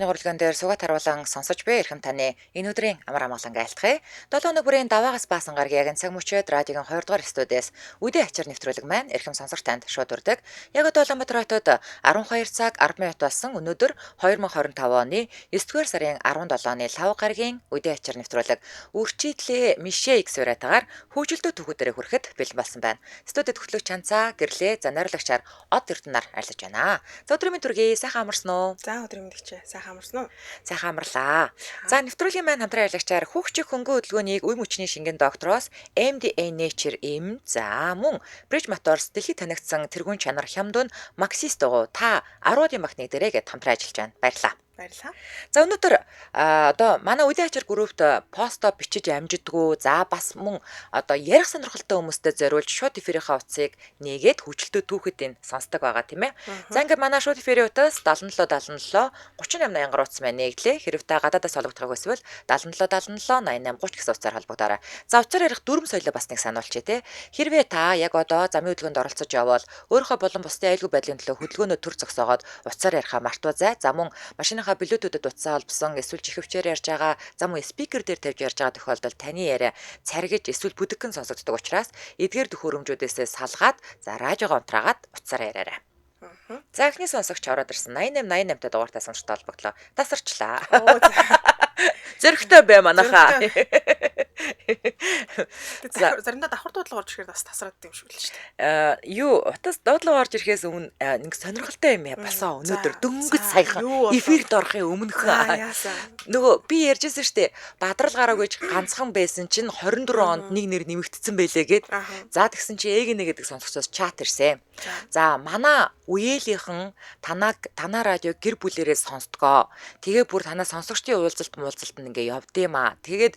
радионы урлаган дээр суугаад харуулан сонсож буй эрхэм таны энэ өдрийн амар амгалан айлтгая. 7 өнөө бүрийн даваагаас баасан гаргийн яг цаг мөчөд радиогийн 2 дугаар студиэс үдээ ачаар нэвтрүүлэг маань эрхэм сонсогч танд шууд урдаг. Яг одоо Улаанбаатар хотод 12 цаг 10 минут болсон өнөөдөр 2025 оны 9 дугаар сарын 17-ны 5 гаргийн үдээ ачаар нэвтрүүлэг үрчийдлээ Мишэ X вариатаар хөгжилтөө түүхүүдээр хүрэхэд бэлэн болсон байна. Студид хөтлөгч Чанцаа гэрлээ за найруулагчаар Од Эрдэнаар айлж байна. За өдрийн төргий сайхан амарсан уу? За өдрийн мэдгчээ сайхан амарсан уу? Сайхан амарлаа. За нэвтрүүлгийн маань хамтран ярилцлагачаар хүүхчиг хөнгөн хөдөлгөөнийг үе мөчний шингэн доктороос MDA Nature эм за мөн Bridge Motors дэлхийд танигдсан тэргуун чанар хямдун Maxis дагуу та 10-ын багтны дээрээ гэд хамтран ажиллаж байна. Баярлалаа. Баярлалаа. За өнөөдөр одоо манай үдээ ачаар групт посто бичиж амжидгүү за бас мөн одоо ярих сонирхолтой хүмүүстэй зориулж шууд эфирийнхаа утсыг нээгээд хүчлэлтөө түүхэд энэ сонсдог байгаа тийм ээ. За ингээд манай шууд эфирийн утас 7777 3880 гаруй утас маань нэглээ. Хэрэг та гадаадаас холбогдох эсвэл 7777 88 30 гэсэн утсаар холбогдоорой. За утсаар ярих дүрм соёлоо бас нэг сануулчих тий. Хэрвээ та яг одоо замын хөдөлгөөнд оролцож явбал өөрийнхөө болон бусдын аюулгүй байдлын төлөө хөдөлгөөнөө төр зогсоогоод утсаар ярихаа мартуузай. За мөн машины Bluetooth-д утсаа холбосон эсвэл чихвчээр ярьж байгаа зам уу спикер дээр тавьж ярьж байгаа тохиолдолд таны яриа царгиж эсвэл бүдэгхэн сонсогддог учраас эдгээр төхөөрөмжүүдээс салгаад за радиогоо унтраагаад утсаараа яриарай. За эхний сонсогч ороод ирсэн 8888 та дугаартай сонсогчтой холбогдлоо. Тасарчлаа. Зөрөгтэй бай манайхаа. Заримдаа давхар дуудлага орж ирэхээр бас тасраад юм шиг л шүү дээ. Юу утас дуудлага орж ирэхээс өмнө нэг сонирхолтой юм болсон. Өнөөдөр дөнгөж саяхан эфирт орохын өмнөх нөгөө би ярьжсэн шүү дээ. Бадрал гараг гэж ганцхан байсан чинь 24 онд нэг нэр нэмэгдсэн байлээ гээд. За тэгсэн чи эгнэ гэдэг сонсогчоос чат ирсэн. За манай үеэлийнхэн танаа радио гэр бүлэрээ сонсдгоо. Тэгээ бүр танаа сонсогчдын уулзалт ингээ явдъя. Тэгээд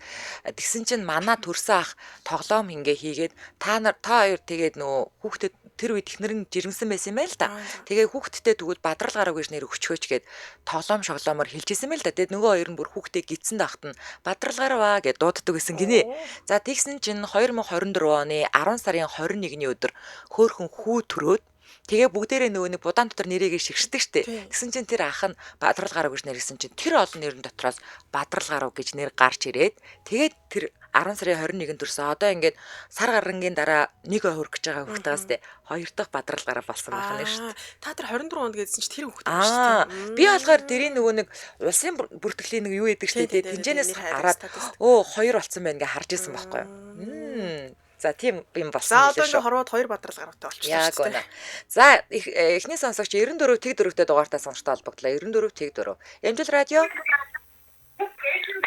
тэгсэн чинь манай төрсөн ах тоглоом ингээ хийгээд та хоёр тэгээд нөө хүүхдэд тэр үед ихнэрэн жирэмсэн байсан юм байл та. Тэгээ хүүхдтэй тэгвэл бадрал гараг гэж нэр өчгөөч гээд тоглоом шоглоомор хэлжсэн байл та. Тэгээд нөгөө хоёр нь бүр хүүхдээ гидсэн дахт нь бадрал гарваа гэд дууддаг гэсэн гинэ. За тэгсэн чинь 2024 оны 10 сарын 21-ний өдөр хөөхөн хүү төрөөд тэгээ бүгдээрээ нөгөө нэг будаан дотор нэрээгээ шигшдэг штеп. Тэгсэн чинь тэр ах нь бадрал гарав гэж нэрсэн чинь тэр олон нэрэн дотроос бадрал гарав гэж нэр гарч ирээд тэгээд тэр 10 сарын 21-нд төрсөн. Одоо ингээд сар гарангийн дараа нэг хөрөх гэж байгаа хүүхдээс тэ хоёр дахь бадрал гарав болсон байх нь шүү дээ. Та тэр 24 онд гэдсэн чинь тэр хүүхд юм шүү дээ. Би болохоор тэрийн нөгөө нэг улсын бүртгэлийн нэг юу яадаг шүү дээ. Тэнцэнээс хараад хоёр болсон байна гэж харж исэн байхгүй юу. За тийм юм болсон юм шүү. За одоо энэ хорвоод 2 бадрал гаравтай болчихлоо шүү дээ. За эхний сонсогч 94 тэг 4-тэй дугаартай сонсогчтой холбогдлоо. 94 тэг 4. Ямжил радио.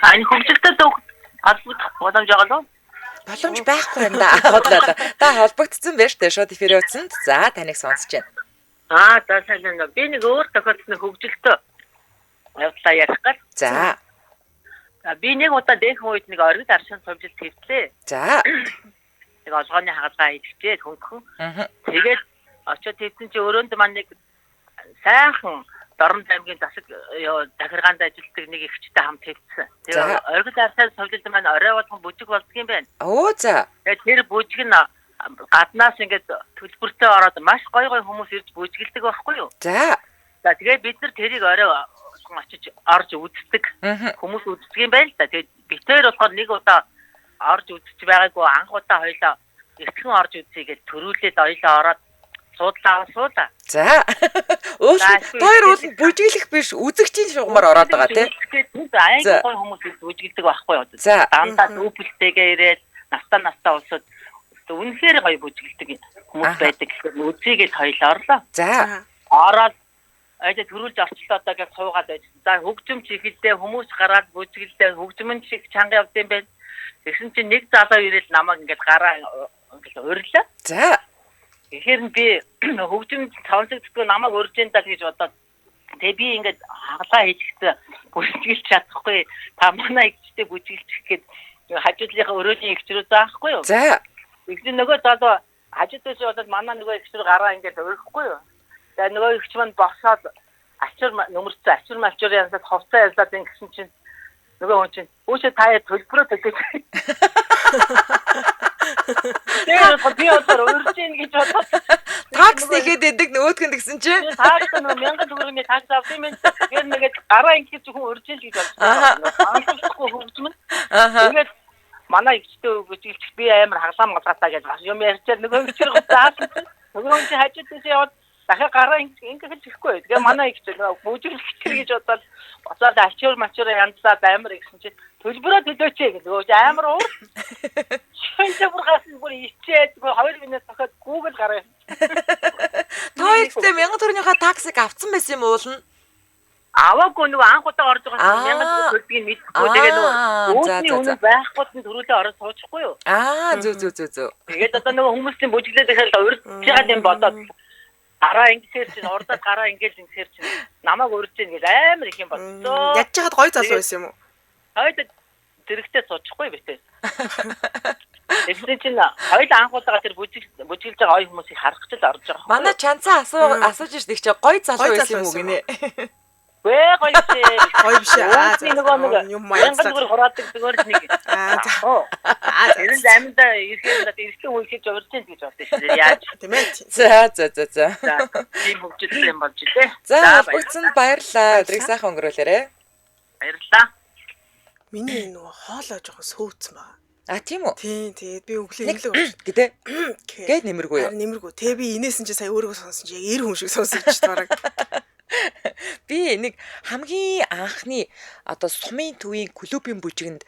Ань хөгжилтөд холбогдох боломж байгаа юу? Боломж байхгүй юм да. Бодлоо. Та холбогдсон байж тээ шууд эфир утсанд. За таныг сонсож байна. За сайн. Би нэг өөр тохиолдсон хөгжилтөө явдлаа ярих гал. За. Би нэг удаа дэх үед нэг оргид аршин сувжилт хийвлээ. За. Нэг олгооны хагалгаа хийчихээ хөнгөн. Тэгээд очиод хийсэн чи өрөөнд маань нэг сайхан Дорнод аймгийн засаг захиргаанд ажилладаг нэг эгчтэй хамт хийсэн. Тэгээд оргид аршин сувжилт маань орой болгон бүжиг болдго юм байна. За. Тэгээд тэр бүжиг нь гаднаас ингээд төлбөртэй ороод маш гой хүмүүс ирж бүжгэлдэг байхгүй юу? За. За тэгээд бид нар тэрийг орой очиж орж үздэг. Хүмүүс үздэг юм байна л да. Тэгээд битээр болохоор нэг удаа орж үзэж байгаагүй анх удаа хоёлаа эртхэн орж үзье гэж төрүүлээд хоёлаа ороод суудлаа. За. Хоёр бол бүжиглэх биш үзэгчийн шугамар ороод байгаа тийм. Тэгээд аяг гой хүмүүс бүжгэлдэг байхгүй юу? Дандаа дүүпэлтэйгээ ирээд настаа улсууд үнэхээр гоё бүжгэлдэг хүмүүс байдаг гэхээр үзье гэж хоёлаа орлоо. За. Ороод айдаа төрүүлж орчлоо одоо гэж суугаад байж. За хөгжим чиглэлдээ хүмүүс гараад бүжгэлдээ хөгжмөн шиг чанга явд юм байна. Тэгсэн чинь нэг залуу ирээд намайг ингээд гараа ингээд урьлаа. За. Тэгэхээр би хөгжим цавцагддаг намайг урьж энэ даа гэж бодоод тэгээ би ингээд хагалгаа хийчихсэн бүжгэлж чадахгүй. Та манай эгчтэй бүжгэлчих гээд хажуудлынхаа өрөөний эгчрүү заахгүй юу? За. Тэгсэн нөгөө залуу хажуудаас болоод манай нөгөө эгчрүү гараа ингээд урьхгүй юу? Тэгээ нөгөө эгч маань босоод ачир нөмөрцөө ачир малчир янзад ховцоо ялаад ингэсэн чинь нөгөө хүн чинь өөшөө таа төлбөрөө төлөж. Тэгээд би одоо урьж ийн гэж бодоод Такс нэхэд идэг нөгөөдгөн гэсэн чинь. такс нь 1000 төгрөгийн такс авсан юм. Тэгээд нэгэд гараа ингэж хүн урьж ийн гэж бодсон. Анхаарахгүй хөвчмөн. Тэгээд манай ихтэй өгөж би амар хаглаам газгаатаа гэж бас юм ярьчаад нөгөө ихчэр заасан. Нөгөө чи хажуудаас яваад дахиад гараа ингэж ихгүй. Тэгээ манай ихтэй бүжиг ихчэр гэж бодоод боцоод ачуур мачуур янзлаад амар гэсэн чи төлбөрөө төлөөч гэж нөгөө амар уур. Шинэ бүргаас бүр ичээд 2 минут дахиад Google гараа. Тоёртой 1000 төгрөгийнхаа таксыг авсан байсан юм уулна. Аваагүй нөгөө анх удаа орж байгаа 1000 төлбөрийг мэдхгүй тэгээ нөгөө өөсний үнэ байхгүй нь төрүүлээ ороод суучихгүй юу? Зүг. Тэгээд одоо нөгөө хүмүүсийн бүжиглээд ихэл урьж байгаа юм бодоод гараа ингэсээр чинь урдаад гараа ингээл ингэсээр чинь намайг урьж ийн гэж амар их юм бодсон. Ядж хаад гой залуу байсан юм уу? Хойд зэрэгтэй суучихгүй битээ. Тэгсэн чинь хоёул анх удаага тэр бүжиглж байгаа ой хүмүүсийг харах гэж л орж байгаа. Манай чанцаа асууж ирдэг чи гой залуу байсан юм уу гинэ. Вэ гоё тий. Гоё биш аа. Нөгөө юм маяцлаа. зүгээр хураадаг зүгээр нэг. Энэ замда ирэхэд ирсэн үйл хийж урьж ийн гэж бодсон шүү дээ. Яаж тийм ээ. За. Тийм хөгжил юм болж илээ. За бүгцэнд баярлалаа. Өдрийг сайхан өнгөрүүлээрэ. Баярлалаа. Миний нөгөө хоолоо жоохон сөөцсөн байгаа. Тийм үү? Тийм тэгээд би өглөө имлэг өгч. Гэтэ. Гээд нэмэргүй юу? Нэмэргүй. Тэгээ би инээсэн чи сая өөрийгөө сонсон чи яг 90 хүн шиг сонсогч бараг. Би нэг хамгийн анхны одоо сумын төвийн клубын бүжигэнд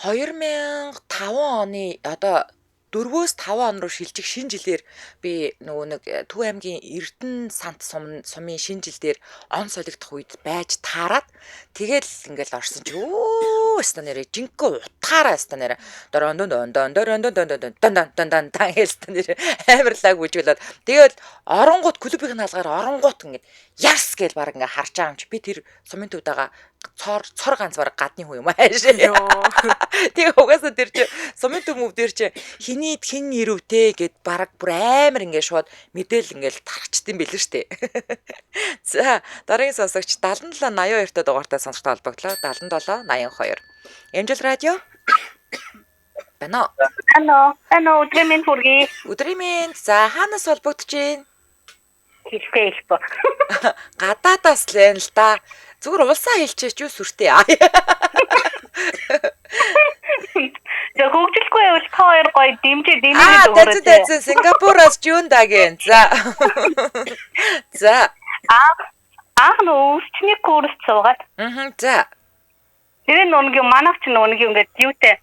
2005 оны одоо 4-5 он руу шилжих шинэ жилээр би нөгөө нэг Төв аймгийн Эрдэнэ сант сумын шинэ жил дээр он солигдох үед байж таарад тэгэл ингээл орсон чи өстө нэрэ жинхэнэ утгаараа өстө нэрэ дон хэлсэн нэрэ амарлаг бүжгэлээд тэгэл оронгууд клубын хаалгаар оронгууд ингээд ярс гээл баг ингээ харж байгаа юм чи би тэр сумын төвд байгаа цор ганц баг гадны хүн юм ааш. Тэгээ угаасаа тэр чи сумын төв мөв дээр чи хинийд хин ирвтэй гэд баг бүр амар ингээ шууд мэдээл ингээл тарчдсан билээ штэ. За дараагийн сонсогч 7782-т дугаартай сонсогтой холбогдлоо 77 82. Эмжил радио. Бано. Өдрийн минь хүргэе. Өдрийн минь. За хаанаас холбогдож байна? Хэлтэй хэлбэ. Гадаадаас л энэ л да. Зүгээр улсаа хэлчихэж юу сүртэй. За хөгжлөхгүй байвал та хоёр гоё дэмжиж өгөөч. Дэцэн Сингапураас Жундагийн. За. Аах нөөсчний курс цугаад. За. Тэр нүнгийн манайх ч нүнгийн ингээд юутэй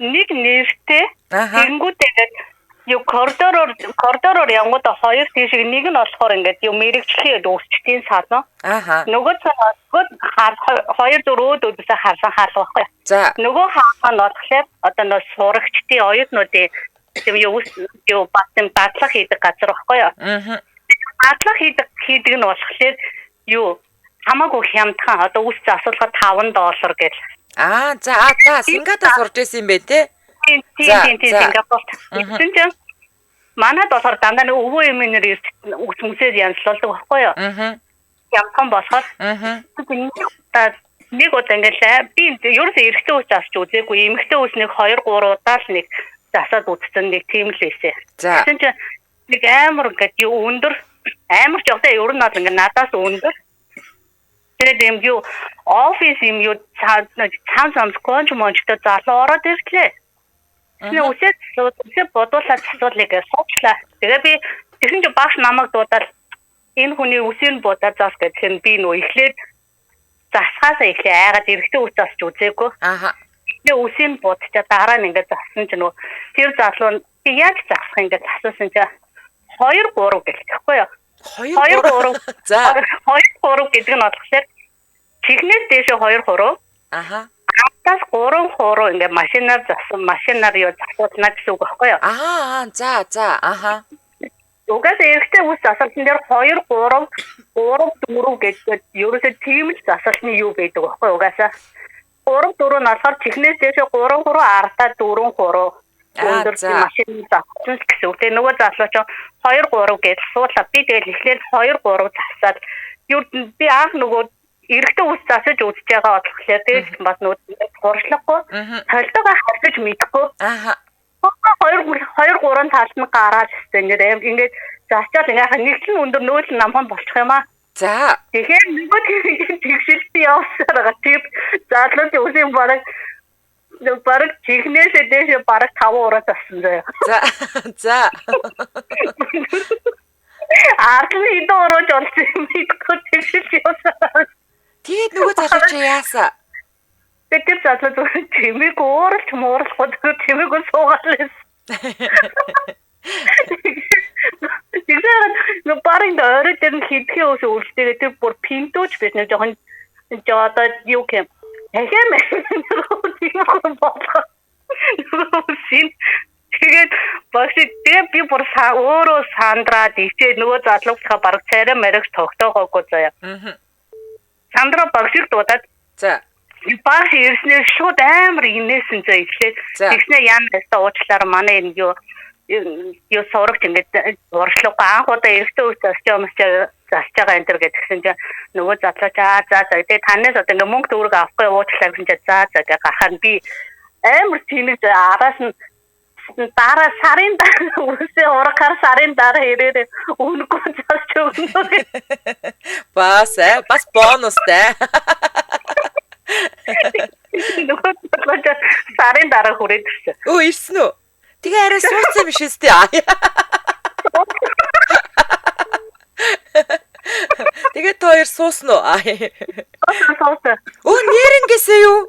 нэг нэртэй тэгэнгүүтээ юу коридороор явгууд хоёр тийшээ нэг нь болохоор ингээд юу мэрэгчлээ үүсчтийн саадно. Нөгөө хоёр зурууд үдсээ харсан хаалга байхгүй. За. Нөгөө хаалга нь болохоор одоо нөө сурагчдын оюутнуудын юу батсан дадлага хийдэг газар байхгүй юу? Дадлага хийдэг нь болохоор юу хамаагүй хямдхан одоо үс засвалга $5 гэл. За Сингапурт сурж байсан юм бэ те? Тийм Сингапурт. Тэгсэн чинь манайд болохоор дандаа нэг өвөө эмээнэр үсмүсээр янзлуулдаг байхгүй юу? Ямхан болохоор нэг удаа ингээл би ерөөсөө эрэгтэй ус засч үзээгүй. Эмэгтэй ус нэг 2-3 удаа л нэг засаад үзсэн нэг тийм л байсан. Тэгсэн чинь нэг амар ингээд юу өндөр амар ч одоо ер нь бол ингээд надаас өндөр. Тэгээд юм юу офис юм юу цаан конч мончтой залуу ороод ирлээ. Тэгээ үсээ бодуулаад асуулыг суучлаа. Тэгээ би тэгсэн чинь багш намайг дуудаад энэ хүний үсийг бодаад зас гэхээр би нөө эхлээд засгаасаа эхлээ айгаад эрэхтэй үс засч үзээгүй. Тэгээ үсийг бодчаа дараа нь ингээд зассан чинь нөө тэр залуу би яаж засах ингээд асуусан чинь 2-3 гэлтэхгүй юу? 2-3. За 2-3 гэдэг нь болохоор чихнээс дээшээ 2-3. Тас 3 ингээд машинаар зассан машинаар юу засуулна гэсэн үг байхгүй юу? За. Угаасаа эрэхтэй үс засалтан дээр 2 3 гэдэг ерөөсөө тийм л засалтны юу байдаг байхгүй юу? Угаасаа 3 4 нь болохоор чихнээс дээшээ 3 ардаа 4 3 өндөр машин зассан гэсэн үг. Тэгээ нөгөө залуу ч 2 3 гэж суулаа. Би тэгэл эхлээд 2 3 засаад би анх нөгөө эрэхтэй үс засаж үзэж байгаа болохоор тэгээд бас нөгөө гуршлахгүй толтойгоо харьж мэдэхгүй. 2 3 талд нь гараад ирсэн. Ингээд заачаал ингээ нэгэн өндөр нөөл намхан болчих юм аа. За. Тэгэхээр нөгөө тэгшилт явсаар байгаа. Тэг задлууд үсэн бараг чихнээсээ дээш бараг 5 ураа зассан заяа. За. Ардлын идэ урууж олсон юм идэх тэгшилт явсаар. Тэгээд нөгөө залуу чи яасан? Тэр залуу чимээг ууралч мууралхад чимээг суугаалээс. Тэгэхээр нөгөө барин орой дээр нь хитгэн ус үлдээгээ тэр бүр пинтууч биш нэг жоохон одоо юу гэм. Хэхэм тийм бодлоо. Тэгээд багш тэгээ би бүр өөрөө сандраад ичээ нөгөө залуугийнхаа бараг царай маригч тогтоогоогүй заяа. Сандра багшиг дуудаад за багш ирснээр шууд амар инээсэн зөө ичлээ. Тэгснэ яан нэстэ уучлаарай манай энэ юу сурагч ингээд уршлуугаа анх удаа эрэгтэй үс засч байгаа энэ төр гэдгсэн чинь нөгөө залууч за тэгээ танаас одоо ингээд мөнгө төгрөг авахгүй уучлаа гэсэн чинь за гэж гарахаар би амар тэнэг араас нь дараа сарын дараа үсээ урахаар сарын дараа ирээрээ үнэгүй засч өгнө. Бас бонустай. Сарын дараа хүрээд ирсэн. Өө ирсэн үү? Тэгээ арай сууцсан биш үстэй. Тэгээ тоор суусан уу? Суусан. Өө нэрнгээсээ юу?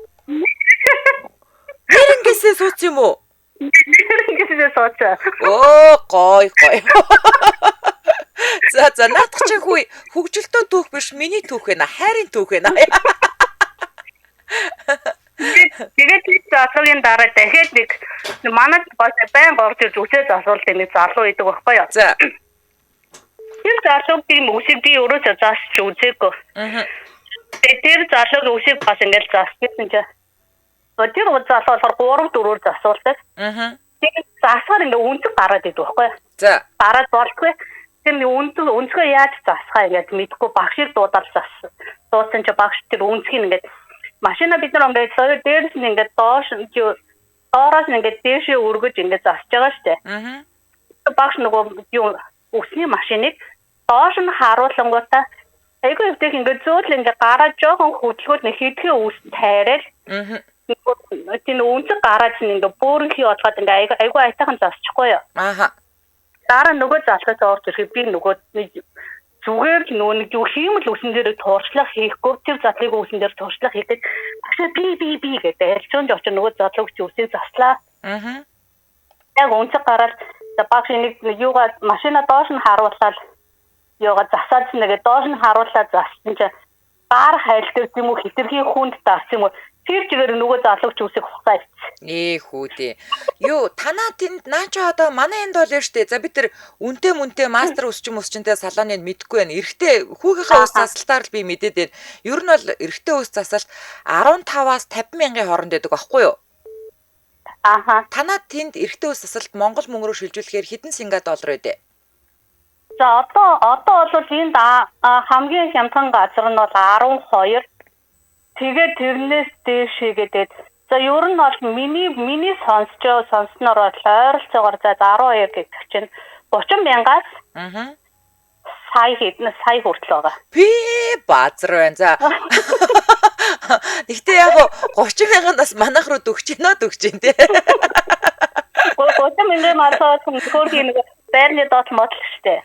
Нэрнгээсээ сууц юм уу? Нэрнгээсээ суусан. Оо гой. За наадах чинь хөгжилтөө түүх биш миний түүх ээ хайрын түүх ээ. Тэгээд залуугийн дараа дахиад нэг манай байн горж ирж үсээ засуулт нэг залуу идэг байхгүй юу? За. Тэр залуугийн үсийг би өөрөө засч үзээгүй. Тэр залуугийн үсийг бас ингээд засчихсан чинь. Тэр залуу 3-4 засуулдаг. Тэгээд засахаар ингээд үнцэг гараад идэг байхгүй юу? За. Гараад болтгүй. Тэр үнцгөө яаж засахаа ингээд мэдгүй багшийг дуудаад зассан. Дуудсан чинь багш тэр үнцгийг ингээд машина бид нар ингээд дээрс нь ингээд доороос ингээд дээшээ өргөж ингээд засж байгаа штэ. Багш нөгөө юу өсний машиныг доош нь харуулангуудаа айгүй их ингээд зөөл ингээд гараад жоохон хөдөлгөөд нэг хэдхэн үс тайрал. Тийм үнцэг гараад чинь ингээд бөөрөнхий болгоод ингээд айгүй айтайхан засчихгүй юу. Дараа нөгөө залгаас орж ирэхэд би нөгөө зүгээр л нөгөө юу хиймэл үсэн дээр туурчлах хийхгүй тэр задлыг үсэн дээр туурчлах хийгээд багшаа би гэдэг элчонд очиж нөгөө задлыг чи үсээ заслаа. Яг үнцэг гараад багш нэг юугаа машина доош нь харуулаад юугаа засаад нэгээ доош нь харуулаад зассан чи гар хайлтэр юм уу хитрхи хүнд дарс юм уу тэр чигээр нөгөө залууч үсэг хугацаа ицсэн. Хүү дээ. Юу танаа тэнд наа чи одоо манай энд бол штэ. За бид тэр үнтэй мастер өсчөнтэй салааныг мэдэхгүй байна. Эрэгтэй хүүгийнхээ ус засалтаар л би мэдээд байна. Ер нь бол эрэгтэй ус засалт 15-аас 50 мянган хооронд байдаг байхгүй юу? Танаа тэнд эрэгтэй ус засалт Монгол мөнгөөр шилжүүлэхээр хэдэн сингапур доллар вэ? За одоо бол энд хамгийн хямдхан газар нь бол 12. Тэгээд тэрнээс дээшээгээд за ер нь бол миний сонссноор бол ойролцоогоор за 12 гэх чинь 30 мянгаас сая хүртэл байгаа. Би базар байна. За. Гэхдээ яг 30 мянгаас манайх руу дөгч гин тий. 30 мянган марсаас хөргийн нэг байрны доотлол модл штэ.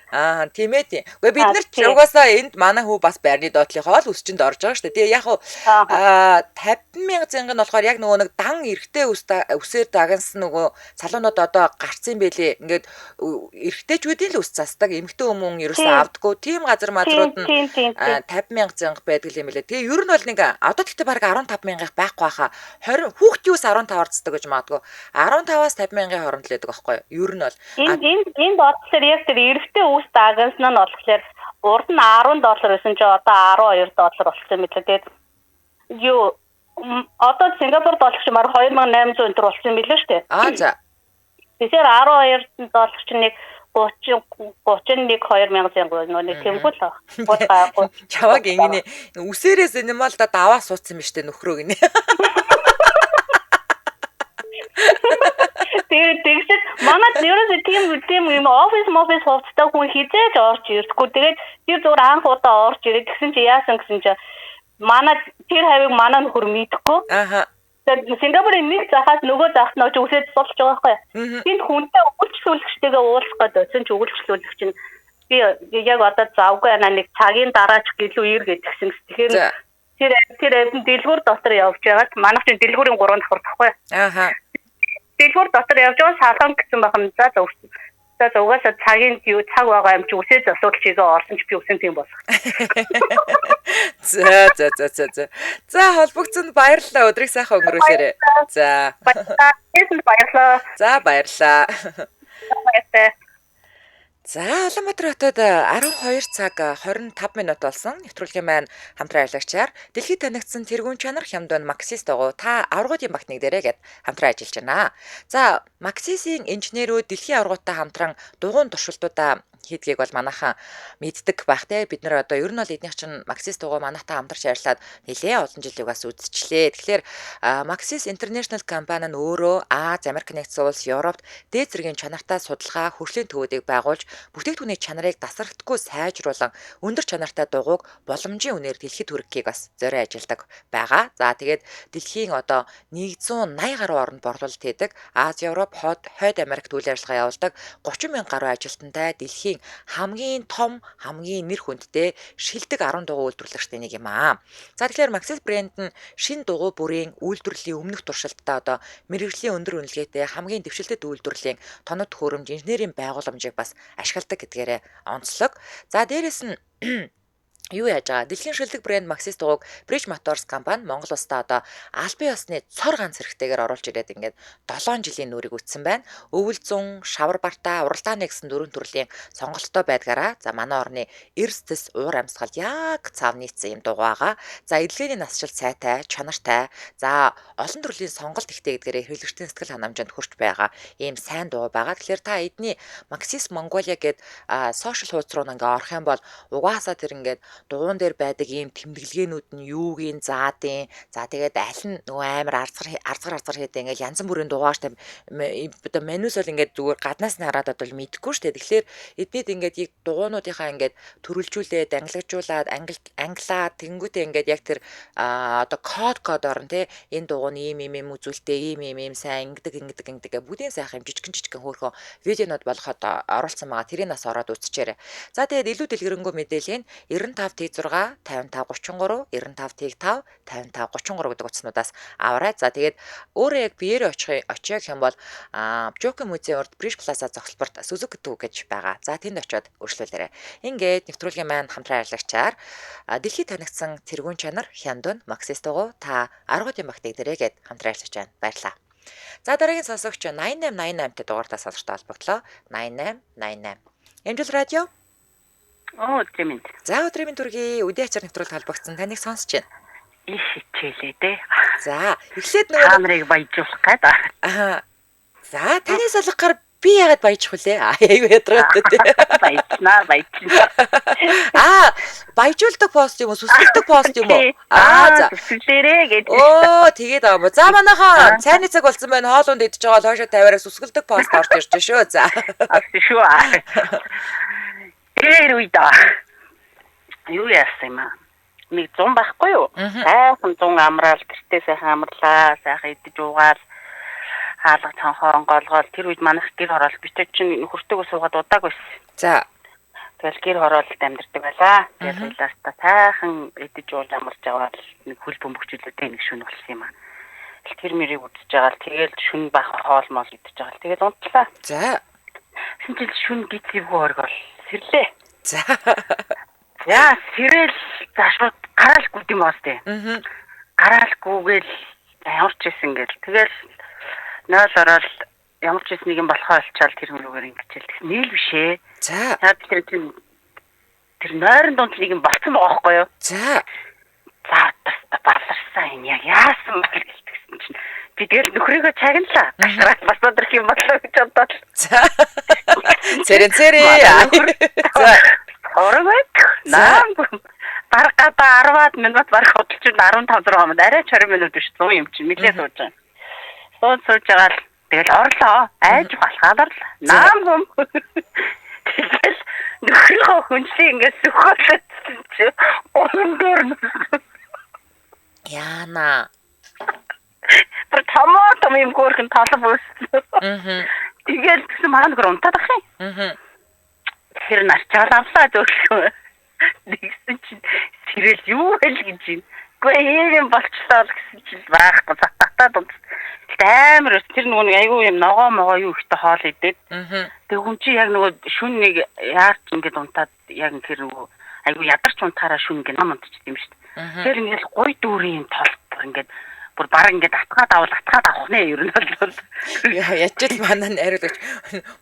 Тийм ээ тийм. Гэхдээ бид нар ч угаасаа энд манай хүү бас байрны доотлолынхоо л өсчөнд орж байгаа штэ. Тэгээ яг 50 мянга зинг нь болохоор яг нөгөө нэг дан эрэгтэй үсээр дагнсан нөгөө салуунууд одоо гарцсан байлээ. Ингээд эрэгтэйчүүдийн л ус засдаг. Эмэгтэй хүмүүс ерөөсөө авдаггүй. Тийм газар мадрууд нь 50 мянга зинг байдаг юм билээ. Тэгээ ер нь бол нэг одоо тэгтээ бараг 15 мянгах байхгүй хаа. 20 хүүхдийн ус 15 орцдог гэж магадгүй. 15-аас 50 мянган хооронд л байдаг байхгүй юу? Ер нь бол энд бодлоор яг тэр эрэгтэй ус дагнсан нь болохоор урд нь $10 байсан чи одоо $12 болсон мэт л тэгээд юу одоо Сингапур доллар чи мар 2800 төгрөг болсон юм билээ шүү дээ. За. Тэгэхээр $12 чи нэг 31-2000 нэг тэмгүй л байгаа. Чаваг ингэнэ үсээрээс юм л да даваа суудсан юм штэ нөхрөө гинэ. Тэгж Манайд ерөөсөө тийм юм офис хувцастай хүн хизээж орж ирдэггүй. Тэгээд тэр зүгээр анх удаа орж ирээд тэгсэн чи яасан гэсэн чи манай тэр хавийг манай нөхөр мэдхгүй. Аха. Тэгээд Сингапурын нэг захаас нөгөө захт нөөж үсээд суулж байгаа байхгүй. Тэнд хүнтэй өгүүлчлүүлэгчтэйгээ уулзах гэдэг. Тэгсэн чи өгүүлчлүүлэгч нь би яг одоо завгүй нэг цагийн дараач гэлүү ир гэдгсэн. Тэгэхээр тэр амин дэлгүүр дотор явж байгаад манайх чинь дэлгүүрийн 3 давхар тахгүй. Аха. Дэлгүүр дотор явж байгаа салон гэсэн бахан за угаасаа цагийн цаг байгаа юм чи үсээ засвал чигээ орсон ч би үсэн тийм болох. За холбогцонд баярлалаа. Өдрийг сайхан өнгөрүүлээрэй. За. Баярлалаа. За баярлалаа. Баярлалаа. За Улаанбаатар хотод 12 цаг 25 минут болсон. Нэвтрүүлгийн маань хамтран ажиллагчаар дэлхийд танигдсан тэргуун чанар хямдван Максис дагуу та аваргуудын багтныг дээрээ гэд хамтран ажиллаж байна. За Максисийн инженерүүд дэлхийн аваргуудтай хамтран дугуйн туршилтуудаа хийдгийг бол манайхан мэддэг байх те. Бид нар одоо ер нь бол эднийх чинь Maxis дугуй манайтай хамтарч ажиллаад нэлээ олон жилийн угаас үзчихлээ. Тэгэхээр Maxis International компани нь өөрөө Аз, Америк нэгдсэн улс, Европт дээд зэргийн чанартай судалгаа, хөгжлийн төвүүдийг байгуулж бүтээгдэхүүний чанарыг тасралтгүй сайжруулан өндөр чанартай дугуйг боломжийн үнээр дэлхийд хүргэхийг бас зорио ажилладаг байгаа. За тэгээд дэлхийн одоо 180 гаруй оронд борлуулалт хийдэг Аз, Европ, Хойд Америкт үйл ажиллагаа явуулдаг 30 мянган гаруй ажилтнтай дэлхийн хамгийн том, хамгийн нэр хүндтэй шилдэг 10 дугуй үйлдвэрлэгчтэй нэг юм аа. За тэгэхээр Maxis брэнд нь шинэ дугуй бүрийн үйлдвэрлэлийн өмнөх туршилттай одоо мэргэжлийн өндөр үнэлгээтэй хамгийн дэвшилтэд үйлдвэрлэлийн тоног төхөөрөмж, инженерийн байгууламжийг бас ашигладаг гэдгээрээ онцлог. За дээрэс нь юу яаж байгаа? Дэлхийн шилдэг брэнд Maxis дугуйг Bridge Motors компани Монгол улстай одоо албан ёсны цор ганц хэрэгтэйгээр оруулж ирээд ингээд 7 жилийн нүрийг үтсэн байна. Өвөл зун, шавар бартаа, уралдааны гэсэн 4 төрлийн сонголттой байдгаараа за манай орны эрс тэс уур амьсгал яг цаав нийцсэн юм дугуй байгаа. За эдлэгээний насжилт сайтай, чанартай, за олон төрлийн сонголт ихтэй гэдгээрээ хэрэглэгчдийн сэтгэл ханамжинд хүрч байгаа ийм сайн дугуй байгаа. Тэгэхээр та эдний Maxis Mongolia гээд сошиал хуудас руу ингээ орох юм бол угаасаа тэр ингээд дугуун дээр байдаг ийм тэмдэглэгээнүүд нь юугийн заадын за тэгээд аль нь нөгөө амар арзгар хийдэг ингээл янз бүрийн дугаартай одоо менюс бол ингээд зүгээр гаднаас нь хараад бол мэдэхгүй шүү дээ. Тэгэхээр эднийд ингээд яг дугуйнуудынхаа ингээд төрөлжүүлээд ангилжуулаад англаад тэнгүүтээ ингээд яг тэр одоо код орно те энэ дугуйн ийм үзүүлэлтээ ийм сайн ингэдэг бүгдийн сайхан жижигэн хөөрхөн видеонууд болгоход оруулсан байгаа. Тэрийг нас ороод үзчихээрэй. За тэгээд илүү дэлгэрэнгүй мэдээлэл нь 95 T6 55 33 95 T5 55 33 гэдэг утаснуудаас аваарай. За тэгээд өөрөө яг биеэр очих юм бол Jockey музейн урд Bridge Plaza зогсолборт Suzuki Two гэж байгаа. За тэнд очиод өршлүүлээрэй. Ингээд нэвтрүүлгийн маань хамтран ажиллагчаар дэлхийд танигдсан тэргуун чанар хямдван Maxis дугуй та аргуудын багтыг дээрээ гэд хамтран ажиллаж байна. Баярлалаа. За дараагийн сонсогч 8888-тэй дугаартаа сонсогчтой холбогдлоо. 8888. Эмжил радио. Өдрийн. За өдрийн төргий үдээ ачаар нэвтрүүлэлт холбогдсон таныг сонсож байна. Их хичээлээ дээ. За эхлээд нөгөө камерыг баяжуулах гэдэг. За таны салгахаар би яагаад баяжих вүлээ? Аюу ядраатай тий. Баяжнаа. Баяжуулдаг пост юм уу? Сүсгэлдэг пост юм уу? За сүсгэлээрээ гэдэг. Тэгээд аа. За манайхаа цайны цаг болсон байна. Хоолунд идэж байгаа л хойшоо тавиараа сүсгэлдэг пост орж ирж шүү. За. Шүү. Тэр үйдаа. Юу яасан юм аа? Нэг 100 байхгүй юу? Сайхан 100 амраал, гэртээ сайхан амарлаа, сайхан идэж уугаал, хаалга цанхоо онгоолгоол. Тэр үед манайх гэр хороол битээ чинь нөхөртөөгөө суугаад удааг байсан. За. Тэгэл гэр хороолд амьдэрдэг байлаа. Тэгэл ласта сайхан идэж ууж амарч аваад нэг хөл бөмбөгчлөлтэй нэг шүн болсон юм аа. Тэр мэрийг үдчихэж байгаа л тэгэл шүн бах хоол мол идэж байгаа л тэгэл унтлаа. За. Шинжил шүн гизгийгөө оргол сэрлээ. За. Яа, сэрэл зашууд гараалгүй юм байна сте. Гараалгүйгээл ямар ч байсан гэл. Тэгэл 0 ороод ямар ч нэг юм болохоо олчаал тэр мөрөөр ингэчээл. Нийл бишээ. За. Тэр нойрон дунд нэг юм болцсон байгаа байхгүй юу? За. За, барларсан яг яасан бэ гэсэн чинь би тэгэл нөхрийгөө чагналаа. Гашраад бас өдрөх юм болоо гэж бодоод. За. Цэрэн. За. Орвэк. Наам. Баргата 10 минут барах хөдөлж 15 6 минут арай 20 минут биш 100 юм чинь нэлээ сууж байгаа. Сууж байгаа л Тэгэл орлоо. Айж болохоор л наам юм. Тэгэл нөхрийнхөө хүнсээ ингээд сөхөөлсөн чи гурван дээр нь. Яна. Тэр том юм гөрхөн толб үүссэн. Тэгэл гэсэн манай нөхөр унтаад ах юм. Тэр нарчаал авлаа зөвшөө. Нэгсэн чинь сэрэл юу хэл гэж юм. Гэхдээ юм болчихлоо гэсэн чинь байхгүй татаад унт. Амар тэр нөгөө айгүй юм ногоо юу ихтэй хоол идээд. Тэг хүн чи яг нөгөө шүн нэг яарч ингээд унтаад яг тэр нөгөө айгүй ядарч унтахаараа шүн ингээд ном унтчих юм шүү дээ. Тэр ингээд гой дүүрийн толб ингээд бүр баг ингээд атгаад авах нэ ер нь бол. Ячил манай найруулагч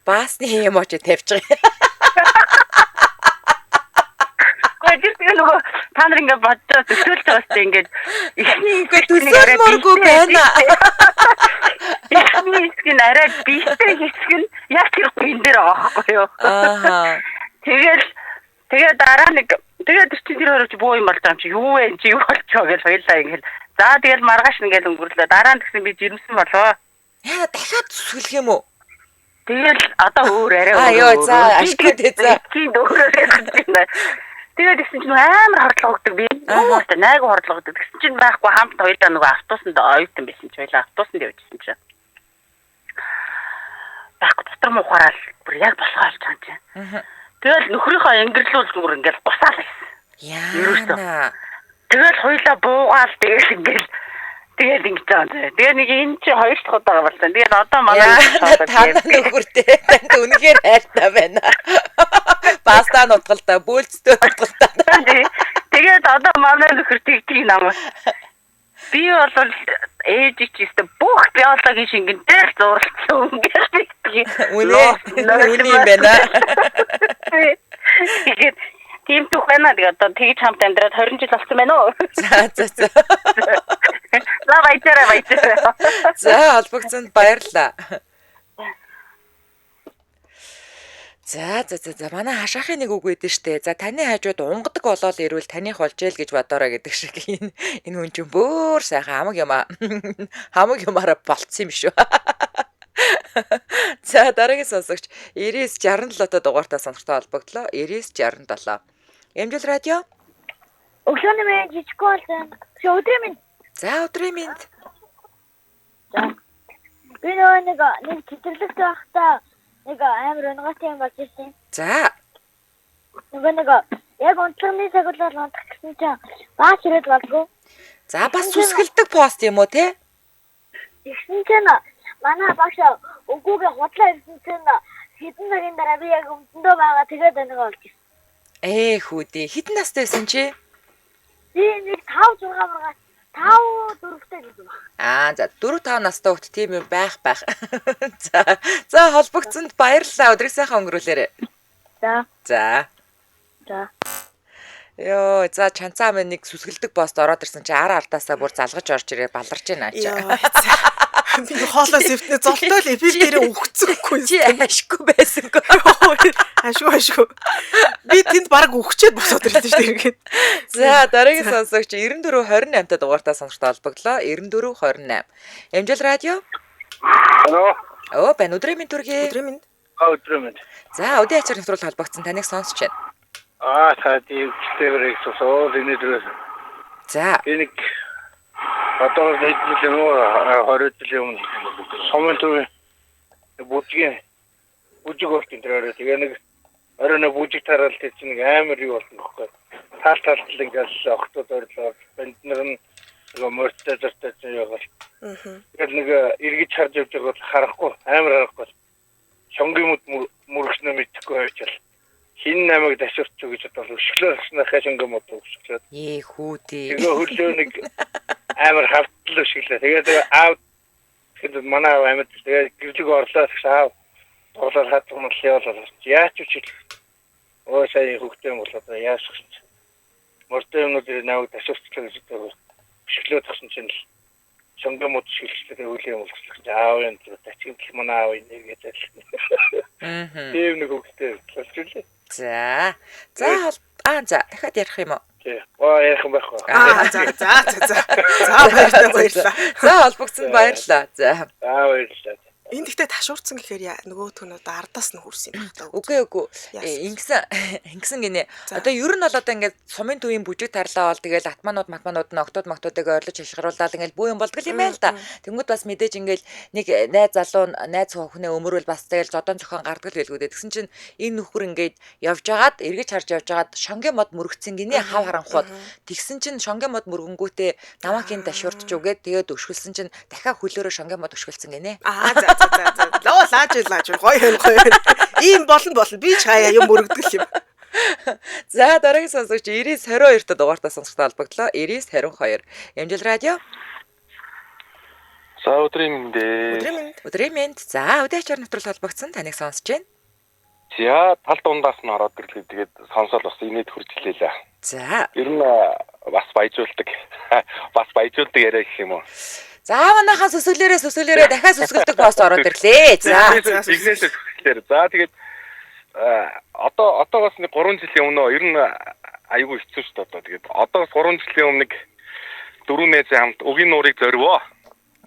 баасны юм очиж тавьчих. Гэхдээ нөгөө та нар ингээд бодож төсөөлж байгаа сте ингээд төсөөлмөргүй байна. Ихний арай биштэй хэсэг нь яг тэр гин дээр байгаа байхгүй юу. Тэгээд дараа нэг тэгээд тэр хоёрч боо юм болж байгаа юм чи юу вэ чи юу болчихоо гэж хоёлаа ингээд. За тэгэл маргааш ингээд өнгөрлөө. Дараа нь гэсэн би жирэмсэн болоо. Яа дахиад сүлэх юм уу? Тэгэл одоо өөр арай өөр. Йоо за ашигтай за. Чи дөөрөө яах. Тэгээд гэсэн чинь амар хордлого өгдөг би. Өөтэй найг хордлого өгдөг. Гэсэн чинь байхгүй хамт хоёулаа нөгөө автобусанд оюутан байсан чи хоёулаа автобусанд явжсэн чи. Байхгүй дотор муухаараа бүр яг болохоо олж байгаа чинь. Тэгэл нөхрийнхөө ингэрлүүл зүгээр ингээл гусаал байсан. Яа. Тэгэл хоёулаа буугаал тэгэл ингээл тэгээд ингэж байгаа. Тэгээ нэг энэ чи хоёр дахь удаа болсон. Тэгээд одоо манай тань нөхөртэй танд үнэхээр хайртай байна. Паста нутгалтай, бөөлцтэй нутгалтай. Тэгээд одоо манай нөхөр тэгтийг намаа. Би бол ээж чийстэ бүх биологийн шингэн дээр зурлцсан ингээд үний юм байна. Тэгээд тийм түүх байна. Тэгээд одоо тэгж хамт амьдраад 20 жил болсон байна уу? За. За баяраа. За холбогцонд баярлалаа. За манай хашаахын нэг үг өгдөө штэ. За таны хажууд унгадаг болоод ирвэл таних болж ээл гэж бодоорой гэдэг шиг энэ хүн чинь бөөр сайхан хамаг юмараа болцсон юм шүү. За дараагийн сонсогч 9967 дугаартаа сонортой холбогдлоо. 9967. Эмжил радио. Өглөөний мэнд жижиг болсон. Өдрийн мэнд. За өдрийн мэнд. За. Би нэг цэцэрлэгт байхдаа нэг амар онготой юм болж ирсэн. За. Нэг яг онцлогны цагуулаар унтах гэсэн чинь бааш ирээд болгүй. За бас сүсгэлдэг пост юм уу те? Тэгсэн чинь манай багш өгөөгээ худлаа ирсэн чинь хэдэн цагийн дараа би яг өмдөндөө байгаа тэгээд нэг болж ирсэн. Хүүдээ хэдэн настай байсан чи? Би нэг 5 4 5-4-тэй гэсэн баг. За 4-5 настай хөлт тийм юм байх. За холбогцонд баярлалаа. Өдрийг сайхан өнгөрүүлээрэй. За. Йоо, за чанцаа минь нэг сүсгэлдэг пост ороод ирсэн чи ардаасаа бүр залгаж орж ирээ баларч байна ачаа. Би хоолой сэвтнээ золтой л эфир дээрээ өгцөхгүй. Чи ашгүй байсангүй. Ашгүй. Би тэнд баг өгчээд босоод ирсэн шүү дээ. За дараагийн сонсогч 9428 та дугаартаа сонортой холбогдлоо. 9428. Эмжил радио. Алло. Бэн өдрийн мэнд төргий. Өдрийн мэнд. Өдрийн мэнд. За өдөө ачаар нэвтрүүл холбогдсон таныг сонсч байна. Цаадын өвчтөөрийг сосоо зинэдрээс. За. Би нэг одоо нэг жил нөө 20 жилийн өмнө сумын бүжиг болтын тэрээр тэгээ нэг оройн бүжиг тараал тийм нэг амар юу болсон гэхгүй. Таалтал ингээл охтууд ойрлоо. Банд нар нь нөгөө мөртөө зөртөө яваад. Тэгэхээр нэг эргэж харж явж байгаад харахгүй амар харахгүй. Шонгийн мөрөгснөө мэдхгүй байвчаал. Хин намайг ташурч гэж бодвол өшглөөснийхээ шонгийн мод өшглөөд. Хүүдээ. Тэгээ хөлөө нэг амар хавтлаа өшглөө. Тэгээд аав тэгээд манай аав амьд тэгээд гэрлэг орлоо гэж аав тоглоор хатгамал явуулаад яач үчил. Сая хөвгтэй юм болоод яасах чинь. Мөртөө юмнууд намайг ташурчлаа гэж бодвол өшглөө тагсан чинь шонгийн мод өшглөлтэй үйл юм болчихлоо. Аав юм тачигдл манай аав нэг гэж. Тийм нэг хөвгтэй болчихлоо. За дахиад ярих юм уу? Ярих юм байхгүй. За баярлалаа. За холбогцонд баярлалаа. За. Баярлалаа. Энэ гэхдээ ташуурцсан гэхээр нөгөөх нь одоо ардаас нь хүрсэн юм байна. Үгүй ингэсэн гинэ. Одоо ер нь бол одоо ингээд сумын төвийн бүжиг тарлаа бол тэгэл атманууд матманууд нь октод орлож хашгируулаад ингээд бүх юм болдгол юм байл та. Тэнгүүд бас мэдээж ингээд нэг найз залуу найз хүүхнээ өмөрвөл бас тэгэл зодон зохион гардаг л байлгүй дээ. Тэгсэн чинь энэ нөхөр ингээд явж агаад эргэж харж явж агаад шонгийн мод мөрөгцсөн гинэ хав харанхууд. Тэгсэн чинь шонгийн мод мөргөнгүүтээ намагийн ташуурдж үгээд тэгээд өшгөлсөн чинь дахиад хөлөөрөө шонгийн мод өшгөлсөн гинэ. За. Лааж гоё. Ийм болно. Би ч хаяа юм мөрөгдөл юм. За дараагийн сонсогч 9022-т дугаартаа сонсохтой холбогдлоо. 9022. Ямжил радио. За өдрийн мэнд. За өдөөчөр нэвтрэл холбогдсон таныг сонсож байна. За тал дундаас нь ороод ирлээ тэгээд сонсоод бас инээд хурж илээ. За. Ер нь бас баяжуулдаг яриа гэх юм уу. За манайхаа сөсөлөөрөө дахиад сөсгөлдөг пост ороод ирлээ. За. Игнээс сөсгөлээр. За тэгээд одоогоос нэг 3 жилийн өмнө ер нь айгүй хэцүү шүү дээ одоо. Тэгээд одоогоос 3 жилийн өмнө нэг 4 найзын хамт өгийн нуурыг зорвоо.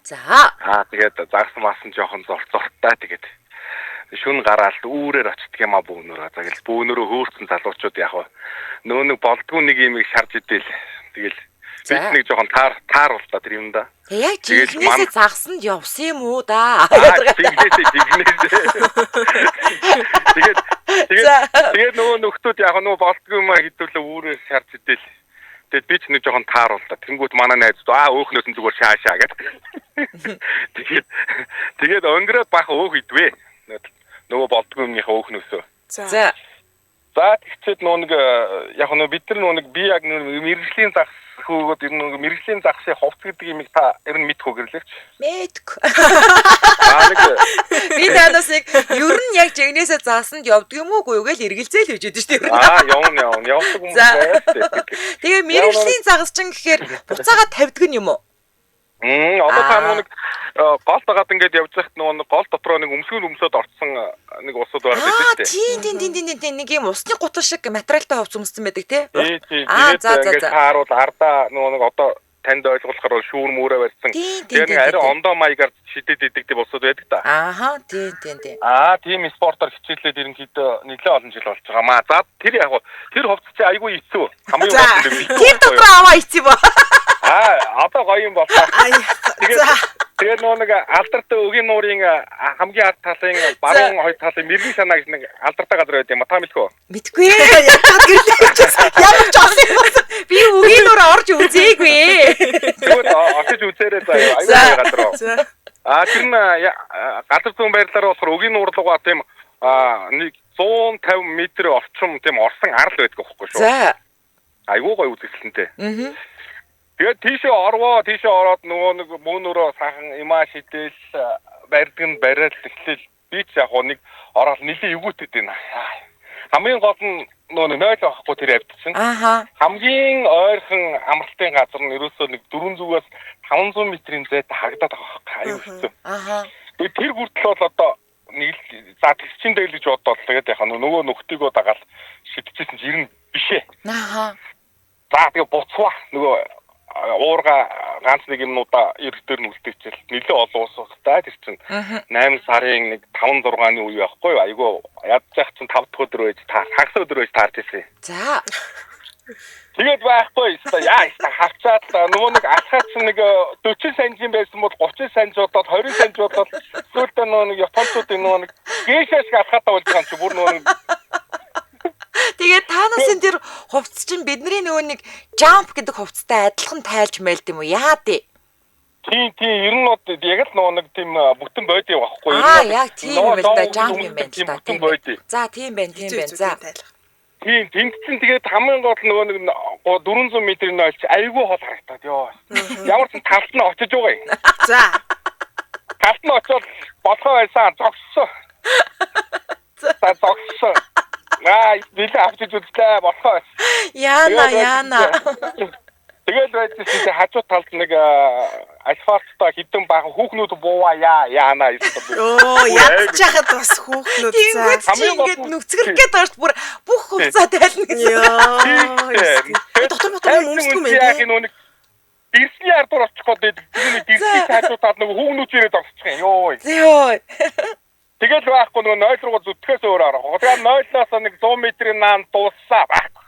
За. Тэгээд загсан маасан жоохон зуртаа тэгээд шүн гараалт үүрээр очдөг юм а бөөнөрөө. За тэгэл бөөнөрөө хөөрцөн залуучууд яг нөө нэг болдгүй нэг юм шарж идэл. Тэгэл бид нэг жоохон тааруул та тэр юм да. Яг жигнэсээ загсанд явсан юм уу да? Тэгээд нөгөө нөхдүүд яг нөгөө болдгүй юм хэдүүлээ үүрээр шарж идэл. Тэгээд би ч нэг жоохон тааруул та. Тэнгүүд манай найз өөхнөөс нь зүгээр шаашаа гэдэг. Тэгээд өнгөрөөд бах өөх идвэ. Нөгөө болдгүй юмныхаа өөхнөөсөө. За. За тэгчээд нөгөө нэг яг нөгөө бид нар нөгөө нэг би яг мэрэгжлийн загс хөөд нөгөө мэрэгжлийн загсын хувц гэдэг юмыг та ер нь мэдэх үгэрлээч. Мэдгүй. Би танаас яг ер нь яг жигнэсээ заасанд явдаг юм уугүй юу гэж эргэлзээл хийж байдаг шүү дээ. Явна. Явдаг юм байна. Тэгээ мэрэгжлийн загас чинь гэхээр буцаагаа тавьдаг юм уу? Одоо та нэг гол дагаад ингээд явж захт нөгөө гол дотроо нэг өмсөд орцсон нэг усуд байдаг шүү дээ. Тийм нэг юм усны гутал шиг материалтай хувц өмссөн байдаг тий. За. Хааруул ардаа нөгөө нэг одоо танд ойлгуулахаар бол шүүр мөрөө барьсан. Тэгээ нэг арай ондоо маягаар шидэд идэгдэг усуд байдаг да. Тийм. Тийм спортоор хичээлээд ерөнхийдөө нэлээд олон жил болж байгаа маа. За тэр яг тэр хувцас чи айгүй хэцүү. Хамгийн гол нь тийм дотор аваа хэцүү ба. Одоо гоё юм боллоо. Тэгээд нөгөө нэг алдартай өгийн нуурын хамгийн ард талын баруун хойд талын мэргийн санаа гэж нэг алдартай газар байд юм а та мэдгүй. Мэдгүй. Ямар ч олсон юм. Би өгийн нуур орж үзээгүй. Тэгвэл очиж үзээрэй заяа. Аюул газар. Тэр нь газар зүүн байрлалаар болохоор өгийн нуур руугаа тийм нэг 150 м орчим тийм орсон арал байдаг байхгүй шүү. За. Аюул гоё үзэсгэлэнтэй. Тэгээд тийшээ ороод нөгөө нэг мөнөөрөө сахан имаа шидэл барьдаг нь бариад эхлээл би ч яг нэг ороод нэлийн эвгүүтэд байна. Хамгийн гол нь нөгөө 0 авахгүй тэр авдсан. Хамгийн ойрхон амралтын газар нь ерөөсөө нэг 400-аас 500 м-ийн зайтай хагдаад байгаа байхгүй аюу хэцүү. Тэгээд тэр хүртэл бол одоо нэг за тэгчин дээл гэж бодоод тэгээд яхаа нөгөө нөхдийгөө дагаал шидчихсэн чи ирнэ бишээ. За тэгээ буцваа нөгөө уурга ганц нэг юмнуудаа эрдээр нь үлдээчихэл нэлээд олон уустай тэр чинь 8 сарын нэг 5-6-ны үе байхгүй юу айгүй ядчих чинь 5 дахь өдөр байж хагас өдөр байж таарч ирсэн. За тэгээд байхгүй яа хавцаад нөгөө нэг алхаад чинь нэг 40 санжин байсан бол 30 санж бодоод 20 санж бодоод сүүлдээ нөгөө нэг японцуудын нөгөө нэг гейшаш алхаатаа болж байгаа юм чи бүр нөгөө тэгээд таанаас энэ тэр хувцс чинь бидний нөгөө нэг jump гэдэг хувцастай адилхан тайлж мэлд юм уу? Яа дээ? Тийм ер нь яг л нөгөө нэг тийм бүтэн байдгийг байхгүй юу? Яг тийм юм л да jump юм байна л да. За тийм байна. За. Тийм тэнд чинь тэгээд хамгийн гол нөгөө нэг 400 м-ийн ойлч айгүй хол харагдаад ёо. Ямар ч талд нь очиж байгаа юм. За. Талд нь очоод болохоо байсан зогссон. За зогссон. Билээ авчиж үзлээ болохоо. Яана. Тэгээд байдсан чинь хажуу талд нэг асфальттай хідэн баахан хүүхнүүд буугаа яана гэсэн. Ядчихад бас хүүхнүүд за. Ингээд нүцгэрх гээд байгаа ш бүр бүх хувцаа тайлна гэсэн. Дотор мотор өмсдөг юм байна. дэрсний ардуур очих гээд тэгээд дэрсний цаашуудад нөгөө хүүгнүүд ирээд орчих юм. Йоо. Тэгэл байхгүй нөгөө нойл руу зүтгэхээс өөр арга. Тэгээд нойлоос нэг 100 метрийн наан дууссаа байхгүй.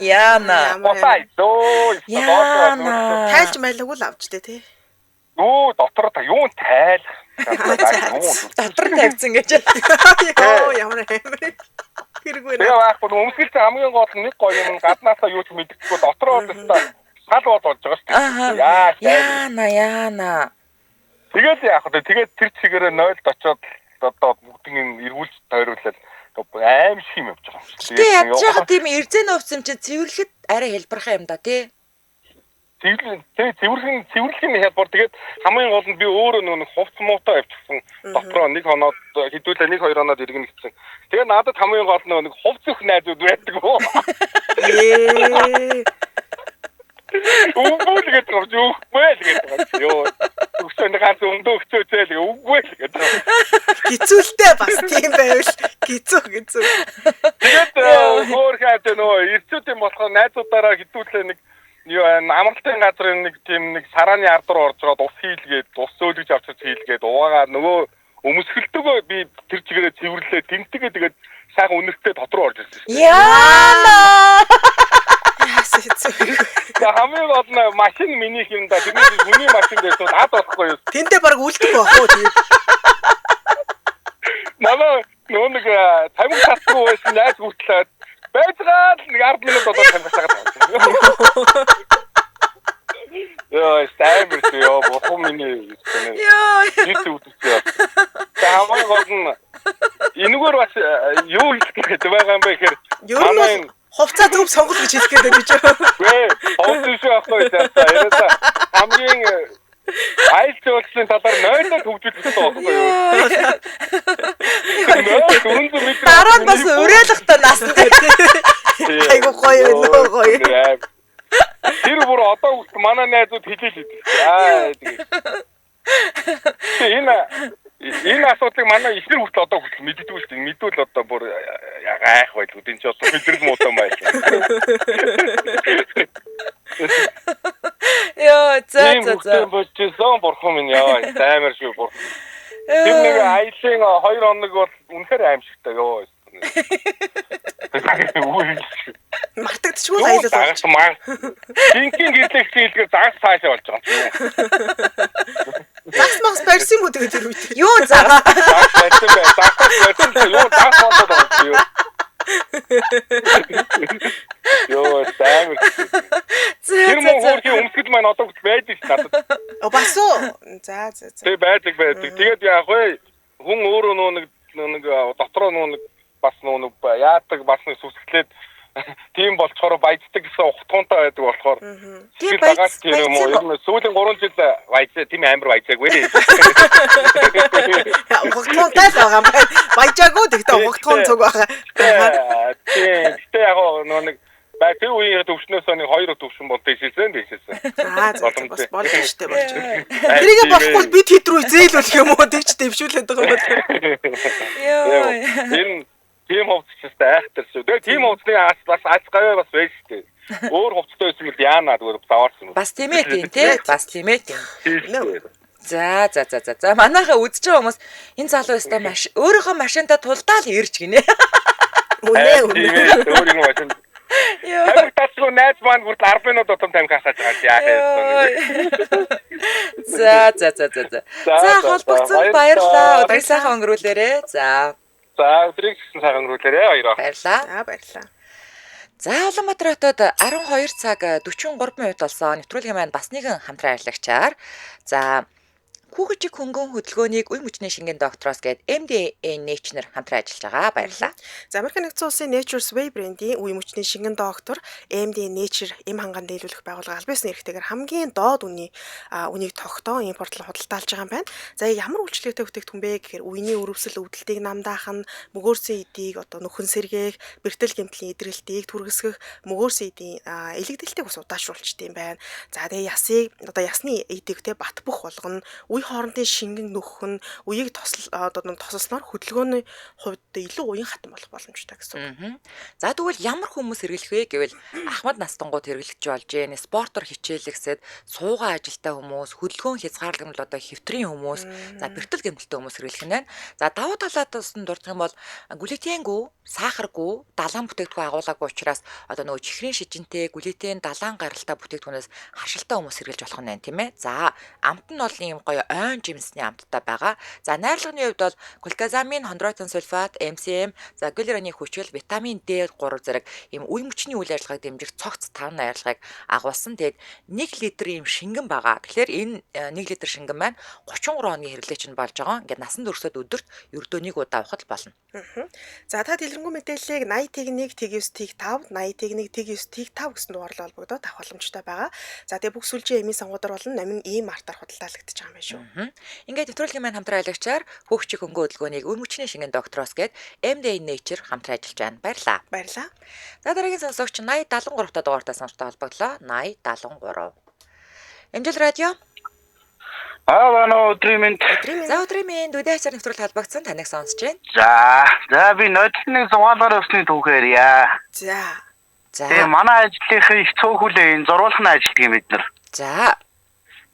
Яна. Яна. Тайлж майлгүй л авч тий. Юу дотор та юу тайл. Дотор тавьсан гэж. Йоо ямар амар. Хэрэггүй нэ. Тэгээ байхгүй өмсгөлт хамгийн гол нь нэг гоё юм гаднаасаа юу ч мэддэггүй дотроо болтой сал болж байгаа шүү дээ. Яана. Тэгээд яах вэ? Тэгээд тэр чигээрээ нойлд очоод одоо бүгдийн эргүүлж тойруулаад аим шиг юм явж байгаа юм. Тэгээ ядж байгаа тийм эрзэн өвцөм чинь цэвэрлэхэд арай хэлбэрхээ юм да тий. Цэвэрлэхийн хэлбэр тэгээд хамгийн гол нь би өөрөө нэг хувц муутай авчихсан. Дотроо нэг хоноод хэдүүлээ нэг хоёр хоноод иргэнэ гэсэн. Тэгээд надад хамгийн гол нь нэг хувц өх найзууд байдаг уу. Үгүй л гэдэг юм юу вэ гэдэг юм. Өчигдөр ганц өндөө өчөөцөө л үгүй л гэдэг. Гизүүлтэй бас тийм байвал гизүү. Тэгээд хөөрхөөд нөө ирцүүдийн болохоор найзуудаараа хэдүүлээ нэг юу амралтын газрын нэг тийм нэг сарааны ард руу орж байгаа ус хийлгээд ус зөөлгөж авчиж хийлгээд уугаа нөгөө өмсгөлтөгөө би тэр чигээрээ цэвэрлээ тэнтэгээ тэгээд сайхан үнэртэй дотроо орж ирсэн шүү. Яана. Хамгийн гол нь машин минийх юм да. Тэрний хүний машин байсан ад болохгүй юу. Тэнтэй баг үлдэх байхгүй тийм. Манай нэг 50 цасгүй байсан яаж хүртлээд байцгаад нэг 10 минут одоо тамхисаад байгаа. Яа, стаймер ёо, бохом миний. Яа. YouTube-тэй. Хамгийн гол нь энэгээр бас юу хэлэх гээд байгаа юм бэ гэхээр манай хувцас төв сонгол гэж хэлэх гээд байж байгаа. Гээ, хувцас авахгүй заастаа. Хамгийн айлч уулын талаар нойлоо төвжүүлэх хэрэгтэй байхгүй юу? Дараа нь бас уриалгатай настай. Айгуу гоё нөө гоё. Тэр бүр одоо манай найзууд хэлээд идэв. Энэ асуудлыг манай ихнэр хүртэл одоо хүртэл мэддэггүй шүү дээ. Мэдвэл одоо бүр гайх байл үдин ч одоо мэдрэл муутай байл. Яа, за. Бочсон бурхан минь яа, амар шүү бурхан. Тэр нэг айлын 2 хоног бол үнэхээр аимшигтай ёо. Мартагдчихгүй айлал болж байна. Тинкийн гэрлэх хийлгээ загас цаашаа болж байгаа юм. Загас магас барьсан юм уу тэгээд тэр үед. Юу загас? Барьсан бай. Загас юу загас болоод байгаа юм. Ёо, саймэр. Тэр мөн өмсгөл маань одоо байдаг ш надад. Бас уу. За. Тэг байдаг. Тэгээд яах вэ? Хүн өөрөө нэг дотроо нэг бас нэг яадаг бас нэг сүсгэлээд тийм болцохоор баяждаг гэсэн ухтуунтай байдаг болохоор тийм багаас тэр юм уу сүүлийн 3 жил баяжаа тийм амар баяжаагүй лээ. Ухтуунтай л байгаа юм байна. Баяжаагүй тэгтээ ухтуун цуг байгаа. Тийм яг нэг бай тэр үеийн төвшнөөс нэг 2 төвшин бол дэшээсэн. Бас болно шүү дээ болж. Тэрийг болохгүй бид хэд рүү зээлүүлэх юм уу тэгч дэвшүүлээд байгаа юм байна. Яа. Тийм хувцастай айхтар шүү. Тэгээ тийм хувцсны бас аз гавь бас байж тээ. Өөр хувцастай байсан бол яана зүгээр заваарсан юм. Бас тийм ээ тийм тий. Бас тийм ээ тийм. За. Манайхаа үзэж байгаа хүмүүс энэ залуу өстой өөрийнхөө машинтаа тулдаал ирж гинэ. Үнэ. Өөрийнхөө машин. Яа. Тасгүй найз маань бүр 10 минут дотор тамхиасаж байгаа яах вэ? За холбогдсон баярлалаа. Өдрийг сайхан өнгөрүүлээрэ. За өдрийг сайхан өнгөрүүлээрэ хоёроо. Баярлалаа. За Улаанбаатар хотод 12 цаг 43 минут болсон. Нэвтрүүлгийн маань бас нэгэн хамтран ажиллагчаар за Хүүхэжиг хөнгөн хөдөлгөөнийг үе мөчний шингэн доктороос гээд MD Nature хамтран ажиллаж байгаа. Баярлалаа. За Америкийн нэгдсэн улсын Nature's Way брендийн үе мөчний шингэн доктор MD Nature эм ханган дийлүүлэх байгууллага аль биесний эрхтэйгээр хамгийн доод үнийг тогтоон импортлон худалдаалж байгаа юм байна. За ямар үйлчлэгтэй бүтээгдэхүүн бэ гэхээр үений өрөвсөл өвдөлтийг намдаах нь мөгөөрсөн эдийг одоо нөхөн сэргээх, бэртэл гэмтлийн идэвхтэй түргэсгэх, мөгөөрсөн эдийн элэгдэлтийг бас удаашруулчихдээ юм байна. За тэгээ ясны эдийг те бат бөх болгоно, үе үе хоорондын шингэн нөхөх нь үеийг тосолсноор хөдөлгөөний хувьд илүү уян хатан болох боломжтой гэсэн. За тэгвэл ямар хүмүүс хэрэглэх вэ гэвэл ахмад настангууд хэрэглэж болж байна. Спортоор хичээлэгсэд суугаа ажилтай хүмүүс, хөдөлгөөн хязгаарлагдмал одоо хэвтрийн хүмүүс, за бэртэл гэмтэлтэй хүмүүс хэрэглэх нь байна. За давуу талаатаас нь дурдах юм бол глютенгүй, сахаргүй, далайн бүтээгдэхүүн агуулгагүй учраас одоо нөгөө чихрийн шижинтэй, глютен, далайн гаралтай бүтээгдэхүүнээс харшилтай хүмүүс хэрэглэж болох нь байна тийм ээ. За амт нь бол ийм гоё ойн жимсний амттай байгаа. За найрлагын хувьд бол глюкозамин, хондротин сульфат, MCM, за гиалуроны хүчил, витамин D3 зэрэг ийм үе мөчний үйл ажиллагааг дэмжих цогц 5 найрлагыг агуулсан. Тэгэд 1 литр ийм шингэн байгаа. Тэгэхээр энэ 1 литр шингэн маань 33 хоногийн хэрэглээ чинь болж байгаа. Ингээд насан туршид өдөрт ердөө 1 удаа авахд болно. За та дэлгэрэнгүй мэдээллийг 80-1-9-5, 80-1-9-5 гэсэн дугаарлал холбогдоод авах боломжтой байгаа. За тэгээ бүх сүлжээ эмийн сонгуудаар болон намын ийм артаар худалдаалагдаж байгаа юм байна шүү. Ингээд нэвтрүүлгийн маань хамтран аялагчаар хөгжих хөнгө хөдөлгөөнийг үе мөчний шингэн доктороос гээд MD Nature хамтран ажиллаж байна. Баярлалаа. Баярлалаа. За дараагийн сонсогч 8073 та дугаартай сонсогтой холбогдлоо. 8073. Эмжил радио. Өдрийн мэнд. За өдрийн мэнд үдээ хачаар нэвтрүүлэг холбогдсон таныг сонсож байна. За би нодлын зугаалгаар өсний түүхээр яа. За. Тэгээ манай ажлынхаа их цөөхүлээ энэ зурвалхны ажилтг юм бид нар. За.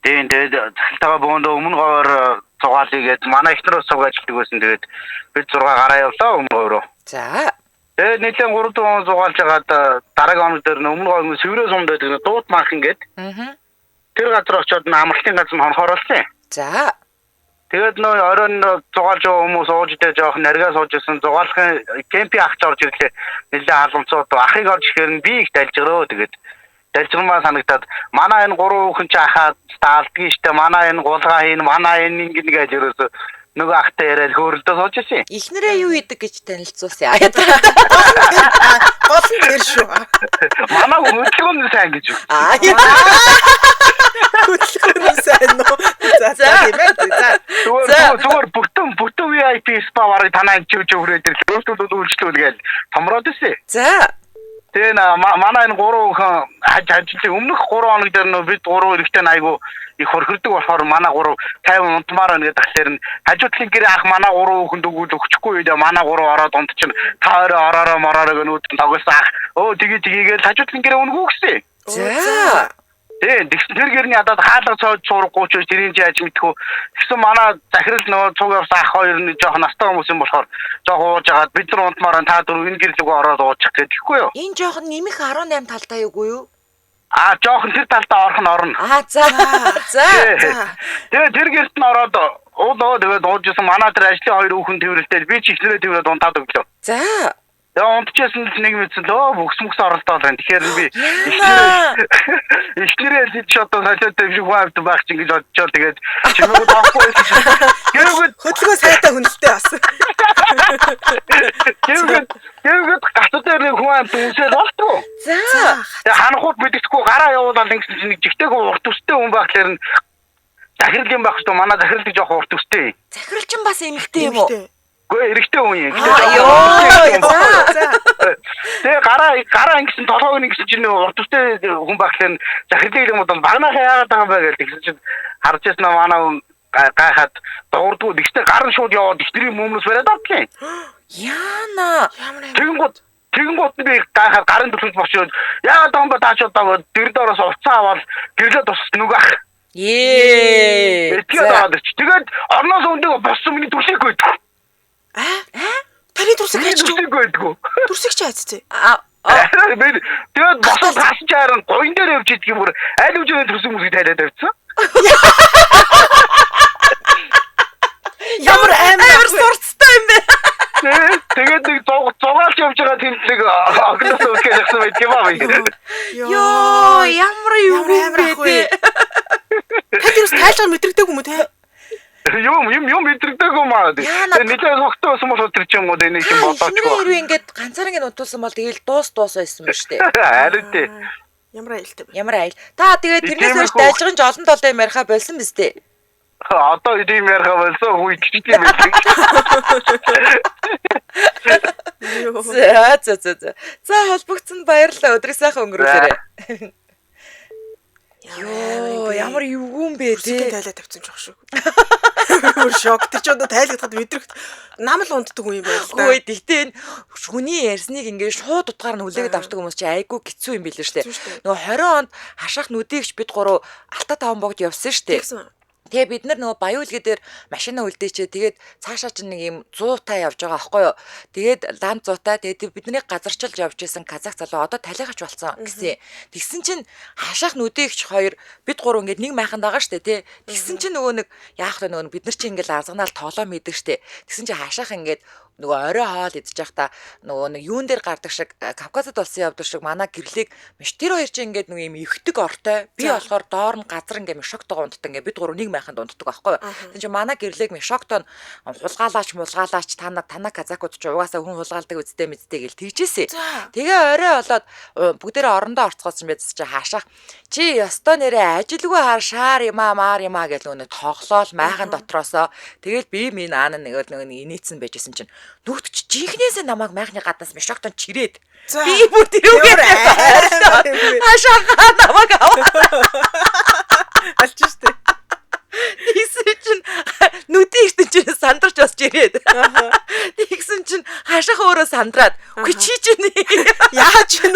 Тэгээд захилтаа бөөнд өмнө говор зугаалыгээд манай ихнэр ус зугаалдаг байсан. Тэгээд бид 6 гараа явлаа өмнө говроо. За. Тэгээд нийлээ 3 он зугаалж хагаад дараагийн хоног дээр өмнө говор сэврээ сумд байдаг дуут маах ингээд. Тэр газар очиод амралтын газар хонхоор болсон. За. Тэгээд нөө оройн зугаалж байгаа хүмүүс ууж идэж жоох наргаа сууж исэн зугаалхын кемпи ахч орж ирлээ. Нэлээ халамцууд ахыг орж ихээр нь би их далжрөө. Тэгээд далжмаа санагдаад манай энэ 3 хүн ч ахаад таалдгийн штэ манай энэ гулгаа хийн манай энэ ингэ гэж ерөөсө нөгөө ахтай яриад хөөрөлдөө сууж исэн. Ихнэрээ юу идэг гэж танилцуулсан. Гол нь тэр шүү. Манай хөдөлгөөн сайн гэж. Хөдөлгөөн сайн нөө. За тийм ээ. Зүгээр бүтэн VIP spa барыг танаа чивж өрөөд ирлээ. Үйлчлүүл гээл томроод ирсэн. За. Тэгээ манай энэ 3 хүн ажиллаж өмнөх 3 хоног дээр нөө бид 3 эрэгтэй айгу их хөрхөрдөг болохоор манай 3 50 унтмаар байна гэдэг тэгэхээр нь хажуудлын гэрээ ах манай 3 хүн дөгүүл өгчихгүй үед манай 3 ороод унт чинь та өөрөө ороороо мороороо гэнүүд тоглосон ах. Тгийгээд хажуудлын гэрээ өнгөө гүсээ. За. Тэр гэрний ядаад хаалга цоод цуурахгүй ч тэрийн яаж мэдхүү. Тэгсэн манай захирал нөгөө цуг явсан ах хоёр нь жоох настай хүмүүс юм болохоор жоох ууж агаад бид нар унтмаар та дөрөв энэ гэрлэг ороод уучих гэхгүй юу? Энэ жоох нэмэх 18 талтай юу юу? Жоохон тэр талдаа орно. За. Тэгээ тэр гэрт нь ороод тэгээд уужсэн манай тэр ажлын хоёр хүүхэн тэрвэрлдээ би ч ихнэрээ тэрвэрлээд унтаад өглөө. За. Тэгээ унтчихсан нэг мэдсэн бүкс оролдоод байна. Тэгэхээр би ихнэрээ л ч одоо солиотой биш хавд байх чинь гэж бодчихоо тэгээд чимээ таахгүй байсан. Хөдөлгөөн сайтай хүнэлтэй бас. Тэгээд гацуу дээр нэг хүн амт үсээ болтгоо. За. Тэгээ ханахууд мэдчихгүй гараа явуулаад ингэсэн чинь нэг жигтэйг урт өстэй хүн байхлаар нь захирал юм байх шүү. Манай захирал гэж жоох урт өстэй. Захирал ч бас эмэгтэй юм уу? Гүй эрэгтэй хүн юм. Тэгээ гараа ингэсэн толгойг ингэсэн чинь урт өстэй хүн байхлаар нь захирлын юм бол багнахаа яагаад байгаа юм бэ гэж тэгсэн чинь харж яснаа манай гайхаад дуурдгүй ихтэй гарын шууд яваад ихтрийн мөмнөс бариад автлаа. Яана. Тэгэнгүүт би гайхаад гарын төлөвч бочоод яагаад байгаа юм бэ таачаад байгаа дэр доороос уцаа аваад гэрлээ тусч нүг ах. Тэгээд орноос өндөг боссон миний төрсийг гойдгоо. Таны төрсийг гойдгоо. Төрсийг ч айцтэй. Тэгээд боссон пассажир нь гойн дээр явж идэх юм бүр аль үжиний төрсөг мүсгийг тайлаад авчихсан. Ямар амар сурцтай юм бэ? Тэгээд нэг зугаалж явж байгаа тэмцэг огноос үсгэж явсан байт юм аа. Йоо, ямар юм бэ? Та тэрс тайлбар мэдрэгдэг юм уу те? Юм мэдрэгдэг юм аа. Нийлээ согтоо байсан бол тэр ч юм уу нэг юм бодоочгүй. Хэрвээ ингэж ганцаараа ингэ нутуулсан бол тэгэл дуус байсан юм шүү дээ. Харин тий. Ямар айлтай бэ? Ямар айл. Та тэгээд тэрнээс хойш дайжгын жолон толтой юм яриха болсон биз дээ. Одоо ийм яриха болсон хүү ичтэй юм байна. За холбогдсон баярлалаа. Өдрийг сайхан өнгөрүүлээрэй. Йоо, ямар эвгүй юм бэ тий. Тайлаа тавьсан ч шүү. Өөр шок. Тэр ч одоо тайлагдахад мэдрэгт нам л унддаг хүн юм байна л да. Хөөе, тэгтээ энэ хүний ярьсныг ингээд шууд утгаар нь хүлээгээд авчдаг хүмүүс чи айгүй хэцүү юм билээ штэ. Нөгөө 20 онд хашаах нүдийгч бид гурав Алта таван богд явсан штэ. Тэгээ бид нар нөгөө Баяуулга дээр машина үлдээчээ тэгээд цаашаа чинь нэг юм 100 та явж байгаа аахгүй юу. Тэгээд ланд 100 та тэгээд биднийг газарчилж явж исэн казах залуу одоо талихач болсон гэсэн. Тэгсэн чинь хашаах нүдийгч хоёр бид гурав ингээд нэг майханд байгаа штэ тий. Тэгсэн чинь нөгөө нэг яах вэ нөгөө бид нар чинь ингээд азганаал тоолоо мэддэг штэ. Тэгсэн чинь хашаах ингээд нөгөө орой хоол идэж байхдаа нөгөө нэг юун дээр гардаг шиг Кавказад болсон явдаг шиг манай гэрлийг маш тэр хоёр чинь ингээд нөгөө юм ихдэг ортой би болохоор доор нь газар ингээд шоктоо унтдаг ингээд бид гурав нэг майханд унтдаг байхгүй юу. Тэгин чи манай гэрлийг ми шоктоо хулгаалаач танаа казакууд ч угаасаа хүн хулгаалдаг үсттэй мэдтэй гэл тэгжээсэ. Тэгээ орой болоод бүгдээрээ орондоо орцгоосон байц чи хаашаах чи ёстой нэрээ ажилгүй хаар шаар юмаа маар юмаа гэл нөгөө тоглоол майхан дотроосоо тэгэл би минь аана нэг инээцэн байжсэн чинь нүгтч жинхнээсээ намайг майхны гаднаас мишоктон чирээд би бүр тэрүүгээр хашаа намайг алч штэ тэгсэн чинь нүдийгт чинь сандарч босч ирээд тэгсэн чинь хашаах өөрөө сандраад үгүй чи чинь яаж вэ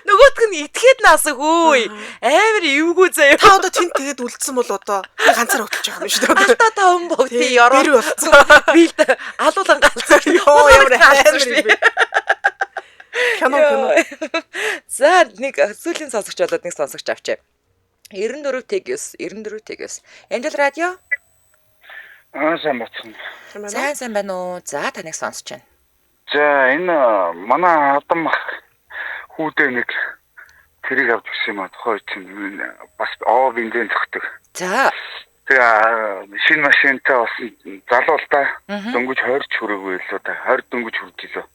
нөгөөтг нь итгэхэд наасах хөөе амар эвгүй заяа та одоо тэнд тэгээд үлдсэн бол одоо ганцаар хөтлөж байгаа юм шүү дээ Алта таван богдын ёроо болсон би алуулан галзсан ёо ямар амар Кано за нэг сүүлийн сонсогч болоод нэг сонсогч авчээ 94 тэгээс Angel Radio сайн бацхан. Сайн байна уу? За таныг сонсож байна. За энэ манай хатам хүүдээ нэг тэрийг авч гисэн юм а тухай чинь бас бензин зөгтөг. За тэгээ шинэ машинтай бас залуу л да дөнгөж 20 хүрээгүй л да 20 дөнгөж хүрж илөө.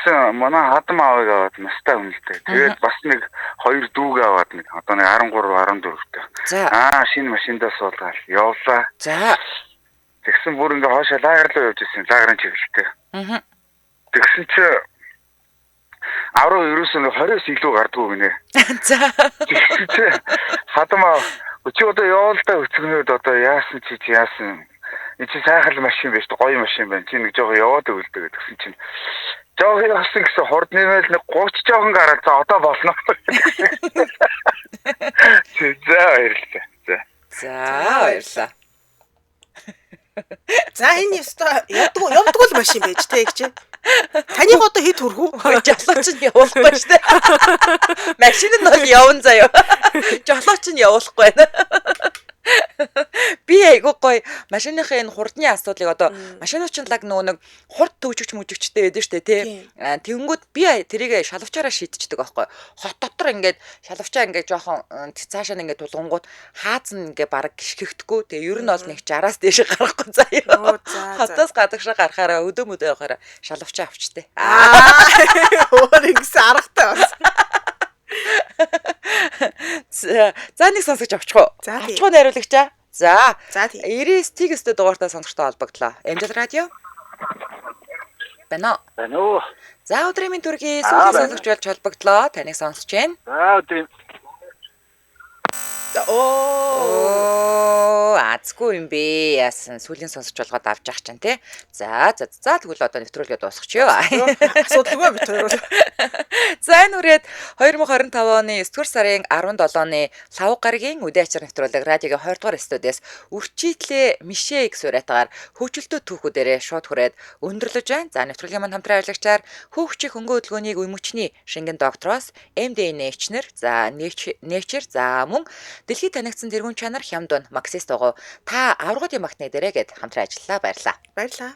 За манай хатам аавыг аваад настай хүн л дээ. Тэгээд бас нэг 2 дүүг аваад нэг одоо нэг 13 14-тэй. Шинэ машиндаа суулгаад явлаа. За тэгсэн бүр ингээ хоошоо лагер руу явж ирсэн. Лагерын чиглэлтэй. Тэгсэн чи аврал ерөөсөө 20-с илүү гардгүй гинэ. За тэгсэн чи хатам аав чи одоо явуулдаа өцгнөөд одоо яасан чи яасан. Эцэг сайхан машин биш гоё машин байна. Чи нэг жоохон яваад өгөлдөө гэсэн чинь жоо яасан гэсэн хурд нэмэл нэг 30 жоохон гараад за одоо болно. За баярлалаа. За баярлалаа. За энэ ёстой явдаг л машин байж тээ гэж. Таныг одоо хэд хүрэх үү? Жолооч нь явуулахгүй шүү дээ. Машин нь бол явна заяа. Жолооч нь явуулахгүй байна. Би айгуу гоё машиныхаа энэ хурдны асуудлыг одоо машинуучлаг нөгөө нэг хурд төвжигч мүжигчтэй байдаг штэ тий. Тэнгүүд би тэрийг шалавчаараа шийдчихдэг байхгүй. Хот дотор ингээд шалавчаа ингээд жоохон цаашаа ингээд тулгангууд хаазн ингээд бараг гიშгэхдэггүй. Тэгээ ер нь бол нэг 60-аас дээш гарахгүй заяа. Хотоос гадагшаа гарахаараа өдөө мөдөө явахаараа шалавчаа авчтай. Өөр ингэсэн аргатай бас. За нэг сонсож авчих уу? Авчих уу найруулагчаа? За 99 тгстэй дугаартай сонсогчтой холбогдлоо. Angel Radio. Бано. За өдрийн минь төргий сүүлийн сонсогч болж холбогдлоо. Таныг сонсож байна. За өдрийн Азгүй юм бэ. Яасан сүүлийн сонсож болгоод авч явах чинь тий. За тэгвэл одоо нэвтрүүлгээ дуусгачихё. Асуудалгүй бит хоёр. За энэ үрээд 2025 оны 9 дугаар сарын 17-ны лав гарагийн үдээ ачаар нэвтрүүлэг радиогийн 20 дугаар студиэс үрчийтлээ Мишэг сураатаар хөгжилтөө түүхүүдээрээ шууд хүрээд өндөрлөж байна. За нэвтрүүлгийн маань хамтран ажиллагчаар хөөгчийн хөнгө хөдөлгөөнийг үе мөчний шингэн доктороос MD Nature за Nature за мөн дэлхийд танигдсан тэргүүн чанар хямдун Максис дугуй та аврагын магтны дээрээ хамтран ажиллаа баярлаа.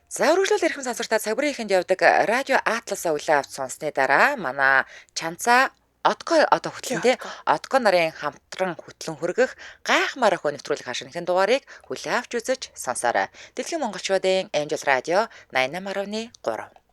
За өргөжлөл эрхэм сонсогчдаа цагбарын ихэнд явдаг радио Атласаа үлээ авч сонссны дараа манай Чанцаа Отко одоо хөтлөн тий Отко нарын хамтран хөтлөн хүргэх гайхмаар охин нэвтрүүлэг хашигнын дугаарыг хүлээ авч үзэж сонсоорой. Дэлхийн монголчуудын Angel Radio 88.3